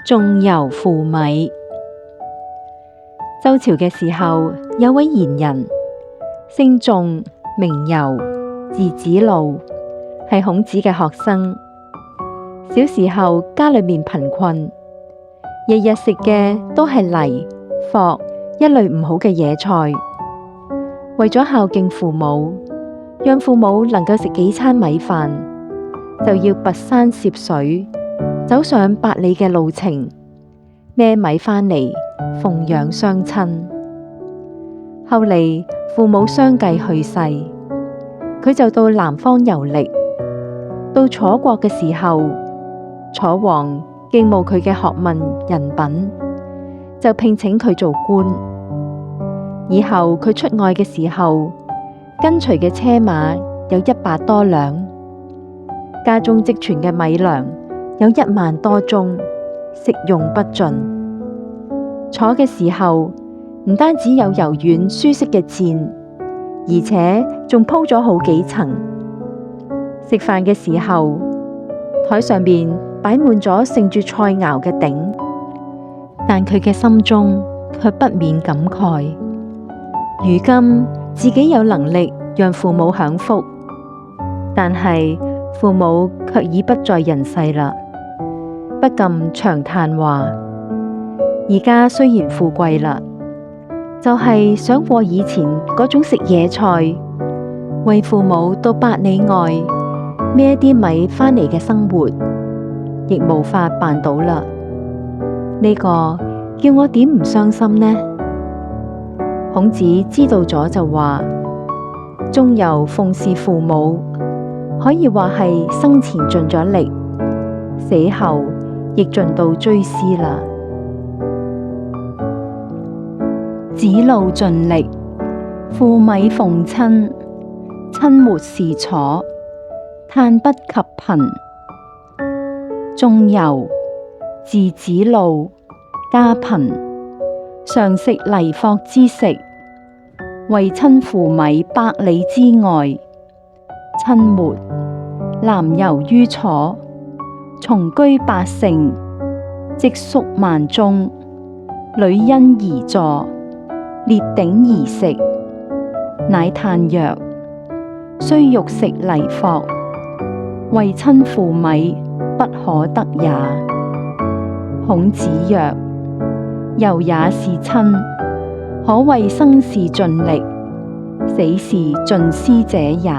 仲由負米。周朝嘅時候，有位賢人，姓仲，名由，字子路，係孔子嘅學生。小時候家裏面貧困，日日食嘅都係泥、藿一類唔好嘅野菜。為咗孝敬父母，讓父母能夠食幾餐米飯，就要跋山涉水，走上百里嘅路程，孭米返嚟奉養雙親。後嚟父母相繼去世，佢就到南方遊歷。到楚國嘅時候，楚王敬慕佢嘅學問人品，就聘請佢做官。以後佢出外嘅時候，跟隨嘅車馬有100多輛，家中積存嘅米糧有1萬多宗，食用不盡。坐嘅時候，唔單止有柔軟舒適嘅墊，而且仲鋪咗好幾層。食飯嘅時候，台上邊擺滿咗盛住菜肴嘅鼎，但佢嘅心中卻不免感慨，如今自己有能力讓父母享福，但係父母卻已不在人世啦，不禁長嘆話：而家雖然富貴啦，就係想過以前嗰種食野菜，為父母到百里外孭啲米返嚟嘅生活，亦無法辦到啦。呢個叫我點唔傷心呢？孔子知道咗就話：仲由奉事父母，可以話係生前盡咗力，死後亦盡到追思啦。子路盡力，負米奉親，親沒是楚，嘆不及貧。仲由，字子路，家貧，常食泥藿之食，為親負米百里之外。親沒，南遊於楚，從居百乘，積粟萬鐘，女因而坐，列鼎而食，乃嘆曰：雖欲食泥藿，為親負米，不可得也。孔子曰：由也是親，可謂生事盡力，死事盡思者也。